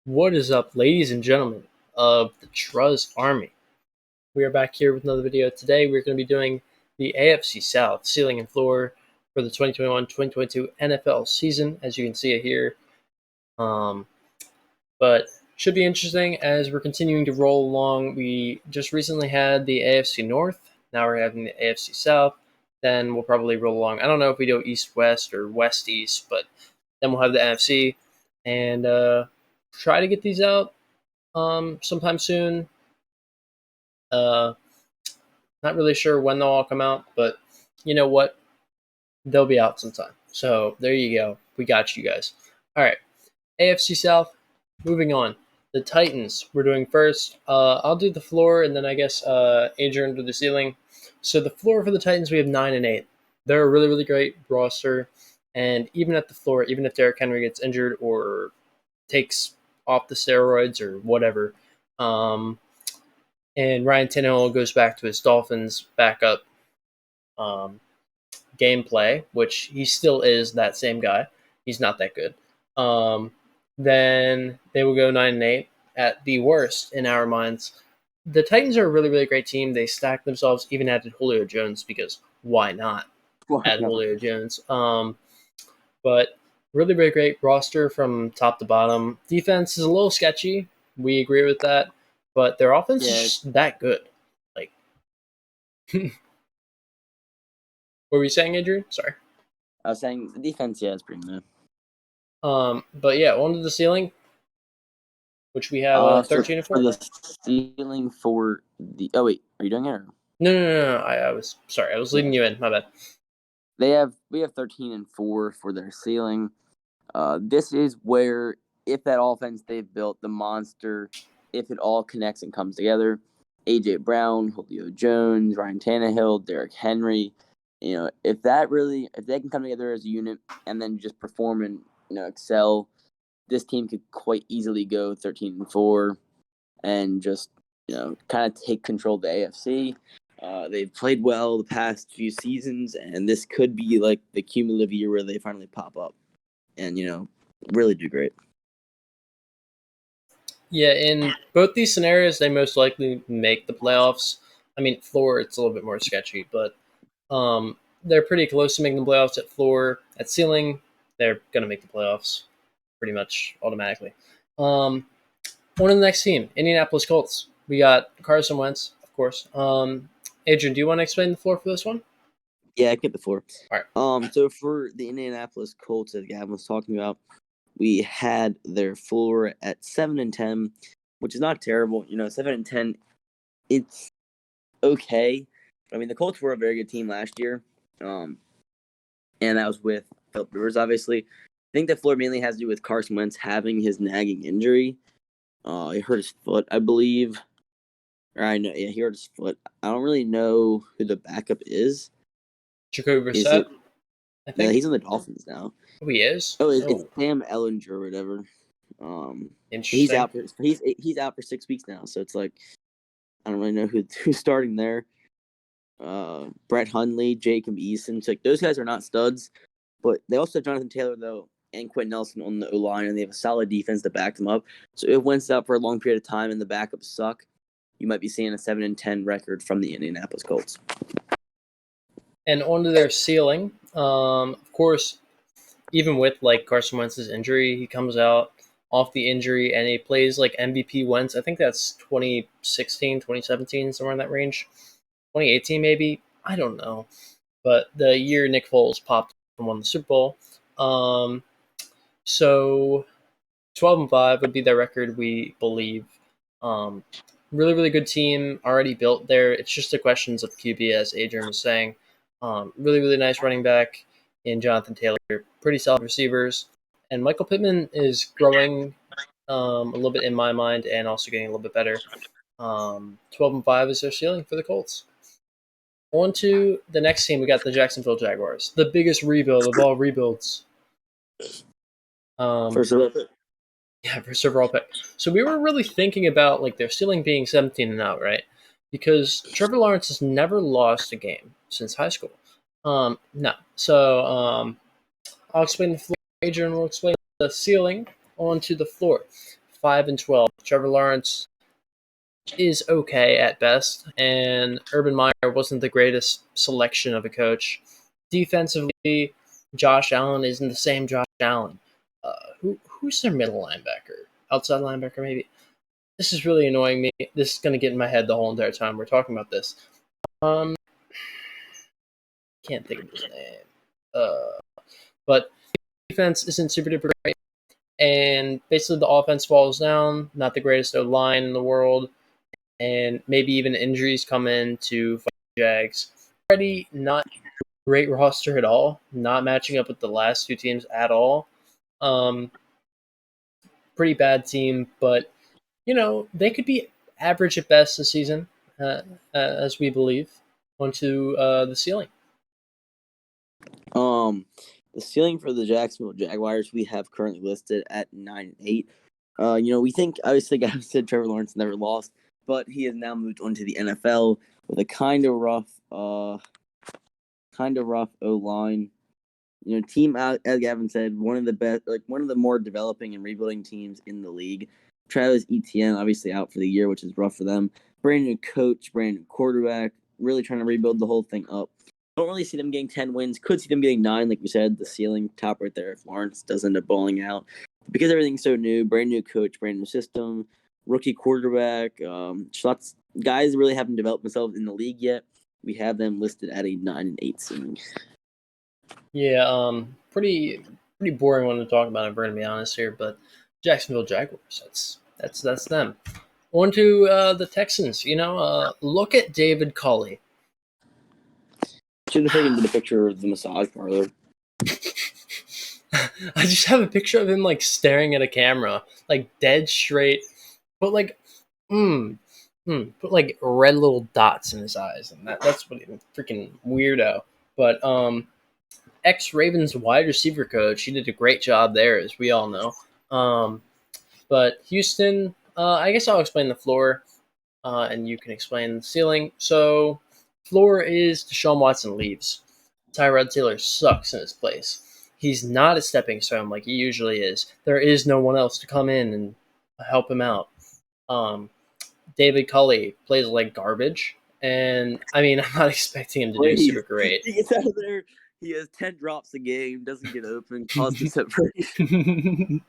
What is up, ladies and gentlemen of the Truz Army? We are back here with another video. Today we're going to be doing the AFC South ceiling and floor for the 2021-2022 NFL season, as you can see it here. But should be interesting as we're continuing to roll along. We just recently had the AFC North. Now we're having the AFC South. Then we'll probably roll along. I don't know if we go East-West or West-East, but then we'll have the NFC. And try to get these out sometime soon. Not really sure when they'll all come out, but you know what? They'll be out sometime. So there you go. We got you guys. All right. AFC South, moving on. The Titans we're doing first. I'll do the floor, and then I guess Adrian do the ceiling. So the floor for the Titans, we have 9-8. They're a really, really great roster. And even at the floor, even if Derrick Henry gets injured or takes off the steroids or whatever, and Ryan Tannehill goes back to his Dolphins backup gameplay, which he still is that same guy. He's not that good. Then they will go 9-8 at the worst in our minds. The Titans are a really, really great team. They stacked themselves, even added Julio Jones because why not add Julio Jones? But really, really great roster from top to bottom. Defense is a little sketchy. We agree with that. But their offense is just that good. Like, what were you saying, Adrian? Sorry. I was saying the defense, is pretty good. But yeah, on to the ceiling, which we have 13 and 4. For the ceiling for the are you doing it? Or? No. I was sorry. I was leading you in. My bad. We have 13 and 4 for their ceiling. This is where if that offense they've built, the monster, if it all connects and comes together, AJ Brown, Julio Jones, Ryan Tannehill, Derrick Henry, if they can come together as a unit and then just perform and excel, this team could quite easily go 13 and 4 and just kind of take control of the AFC. They've played well the past few seasons, and this could be like the cumulative year where they finally pop up and really do great. Yeah, in both these scenarios, they most likely make the playoffs. I mean, floor, it's a little bit more sketchy, but they're pretty close to making the playoffs at floor. At ceiling, they're going to make the playoffs pretty much automatically. On to the next team, Indianapolis Colts. We got Carson Wentz, of course. Adrian, do you want to explain the floor for this one? Yeah, I get the floor. All right. So for the Indianapolis Colts, as Gavin was talking about, we had their floor at 7-10, which is not terrible. 7-10, it's okay. I mean, the Colts were a very good team last year, and that was with Philip Rivers, obviously. I think the floor mainly has to do with Carson Wentz having his nagging injury. He hurt his foot, I believe. He hurt his foot. I don't really know who the backup is. Jacoby Brissett, I think. Yeah, he's on the Dolphins now. Oh, he is? It's Sam Ellinger or whatever. He's out for 6 weeks now, so it's like I don't really know who's starting there. Brett Hundley, Jacob Eason, so like those guys are not studs, but they also have Jonathan Taylor though and Quentin Nelson on the O-line, and they have a solid defense to back them up. So if Wentz out for a long period of time and the backups suck, you might be seeing a 7-10 record from the Indianapolis Colts. And onto their ceiling, of course, even with like Carson Wentz's injury, he comes out off the injury and he plays like MVP Wentz. I think that's 2016, 2017, somewhere in that range. 2018 maybe. I don't know. But the year Nick Foles popped and won the Super Bowl. So 12-5 would be their record, we believe. Really, really good team already built there. It's just the questions of QB, as Adrian was saying. Really, really nice running back in Jonathan Taylor. Pretty solid receivers. And Michael Pittman is growing a little bit in my mind and also getting a little bit better. 12-5 is their ceiling for the Colts. On to the next team, we got the Jacksonville Jaguars. The biggest rebuild of all rebuilds. First overall pick. Yeah, first overall pick. So we were really thinking about like their ceiling being 17 and out, right? Because Trevor Lawrence has never lost a game since high school. No. So I'll explain the floor. Adrian will explain the ceiling onto the floor. 5-12. Trevor Lawrence is okay at best, and Urban Meyer wasn't the greatest selection of a coach. Defensively, Josh Allen isn't the same Josh Allen. Who's their middle linebacker? Outside linebacker, maybe? This is really annoying me. This is going to get in my head the whole entire time we're talking about this. Can't think of his name. But defense isn't super duper great. And basically the offense falls down. Not the greatest line in the world. And maybe even injuries come in to fight the Jags. Already not great roster at all. Not matching up with the last two teams at all. Pretty bad team, but they could be average at best this season, as we believe, onto the ceiling. The ceiling for the Jacksonville Jaguars we have currently listed at 9-8. We think obviously, like I said, Trevor Lawrence never lost, but he has now moved on to the NFL with a kind of rough O line. Team, as Gavin said, one of the best, like one of the more developing and rebuilding teams in the league. Travis Etienne obviously out for the year, which is rough for them. Brand new coach, brand new quarterback, really trying to rebuild the whole thing up. Don't really see them getting 10 wins. Could see them getting 9, like we said, the ceiling top right there if Lawrence does end up bowling out. Because everything's so new, brand new coach, brand new system, rookie quarterback, shots, guys really haven't developed themselves in the league yet. We have them listed at a 9-8 ceiling. Yeah, pretty boring one to talk about, if we're gonna be honest here, but Jacksonville Jaguars, that's them. On to the Texans. Look at David Culley. Should have taken the picture of the massage parlor. I just have a picture of him like staring at a camera, like dead straight, but like, put like red little dots in his eyes, and that's what freaking weirdo. But ex-Ravens wide receiver coach, he did a great job there, as we all know. But Houston, I guess I'll explain the floor, and you can explain the ceiling. So, floor is Deshaun Watson leaves. Tyrod Taylor sucks in his place. He's not a stepping stone like he usually is. There is no one else to come in and help him out. David Culley plays like garbage, and I mean, I'm not expecting him to do super great. He gets out of there. He has 10 drops a game, doesn't get open, causes separation.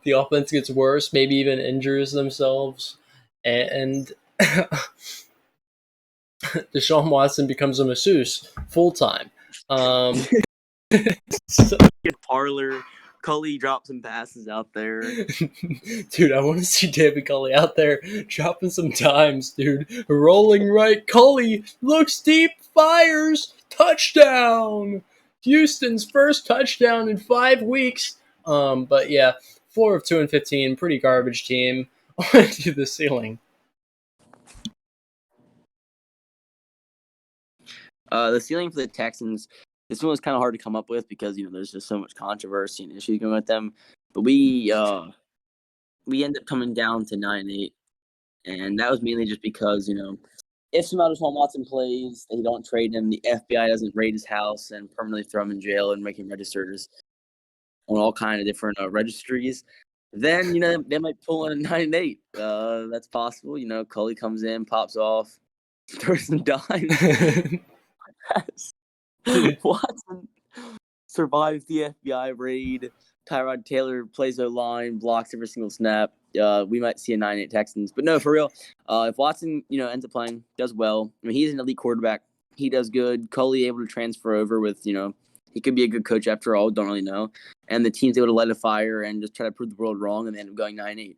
The offense gets worse, maybe even injures themselves, and Deshaun Watson becomes a masseuse full time. So, parlor, Culley drops some passes out there. Dude, I want to see David Culley out there dropping some dimes, dude. Rolling right, Culley looks deep, fires, touchdown! Houston's first touchdown in 5 weeks. But yeah, floor of 2-15, pretty garbage team. On to the ceiling. The ceiling for the Texans, this one was kind of hard to come up with because there's just so much controversy and issues going with them. But we end up coming down to 9-8, and that was mainly just because if Deshaun Watson plays, they don't trade him. The FBI doesn't raid his house and permanently throw him in jail and make him registers on all kind of different registries. Then they might pull in a 9-8. That's possible. Culley comes in, pops off, throws some dimes. Watson survives the FBI raid. Tyrod Taylor plays O-line, blocks every single snap. We might see a 9-8 Texans. But no, for real, if Watson, ends up playing, does well. I mean, he's an elite quarterback. He does good. Culley able to transfer over with, he could be a good coach after all. Don't really know. And the team's able to light a fire and just try to prove the world wrong and they end up going 9-8.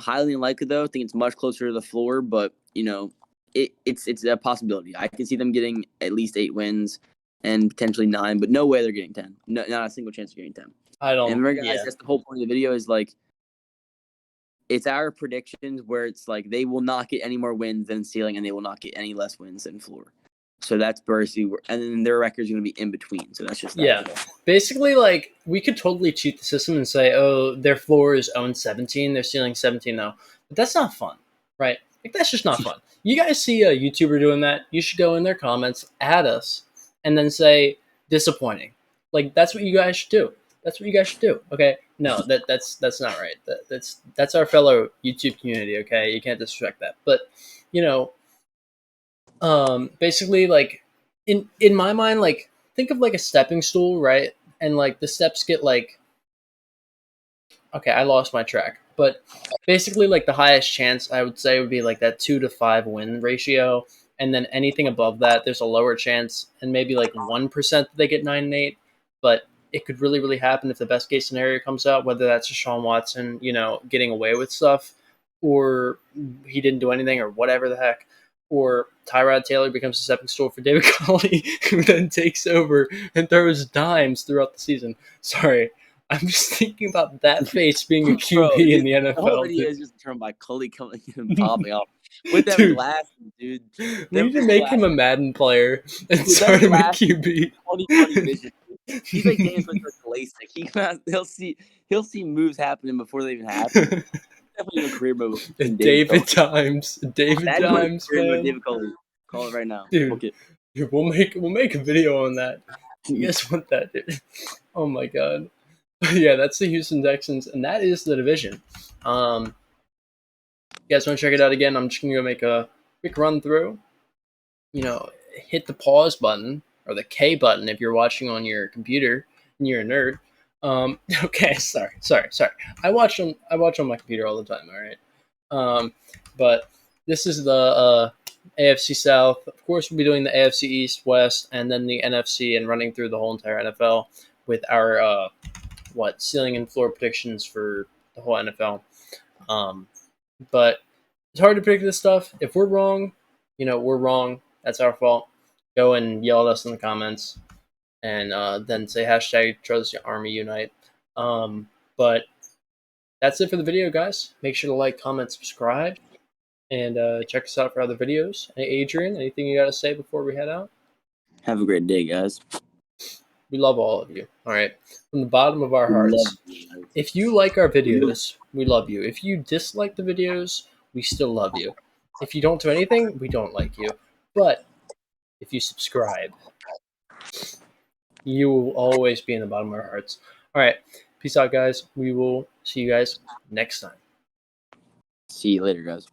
Highly unlikely, though. I think it's much closer to the floor, but, it's a possibility. I can see them getting at least 8 wins and potentially 9, but no way they're getting 10. No, not a single chance of getting 10. I don't. And remember, guys, that's the whole point of the video is it's our predictions where it's they will not get any more wins than ceiling and they will not get any less wins than floor. So that's basically and then their record's going to be in between. So that's just that. Basically, we could totally cheat the system and say, oh, their floor is 0-17, their ceiling 17 though. But that's not fun, right? That's just not fun. You guys see a YouTuber doing that, you should go in their comments, add us, and then say, disappointing. That's what you guys should do. That's what you guys should do. Okay, no, that's not right. That's our fellow YouTube community. Okay, you can't disrespect that. But you know, basically, like in my mind, like think of like a stepping stool, right? And like the steps get like okay, I lost my track. But basically, like the highest chance I would say would be like that 2 to 5 win ratio, and then anything above that, there's a lower chance, and maybe like 1% that they get 9-8. But it could really, really happen if the best case scenario comes out, whether that's Deshaun Watson, getting away with stuff, or he didn't do anything, or whatever the heck, or Tyrod Taylor becomes a stepping stool for David Culley, who then takes over and throws dimes throughout the season. Sorry, I'm just thinking about that face being a Bro, QB in dude, the the whole NFL, video dude. is just turned by Cully coming and popping off with them Dude, glasses, dude. we Them need to make him a glasses, Madden player and dude, them start him at glasses, QB. 20/20 vision. Dude. He's like James with LASIK. He'll see moves happening before they even happen. Definitely a career mode in David David Cully. Dimes. David That'd be a Dimes, career mode, man. David Cully. Call it right now. Dude, Book it. we'll make a video on that. You guys want that, dude? Oh my god. Yeah, that's the Houston Texans, and that is the division. You guys want to check it out again? I'm just gonna go make a quick run through. Hit the pause button or the K button if you're watching on your computer and you're a nerd. Okay, sorry. I watch on my computer all the time. All right. But this is the AFC South. Of course, we'll be doing the AFC East, West, and then the NFC, and running through the whole entire NFL with our ceiling and floor predictions for the whole NFL. But it's hard to predict this stuff. If we're wrong, we're wrong. That's our fault. Go and yell at us in the comments, and then say hashtag Trust Army Unite. But that's it for the video, guys. Make sure to like, comment, subscribe, and check us out for other videos. Hey, Adrian, anything you got to say before we head out? Have a great day, guys. We love all of you. All right. From the bottom of our Love hearts. you guys. If you like our videos, we love you. If you dislike the videos, we still love you. If you don't do anything, we don't like you. But if you subscribe, you will always be in the bottom of our hearts. All right. Peace out, guys. We will see you guys next time. See you later, guys.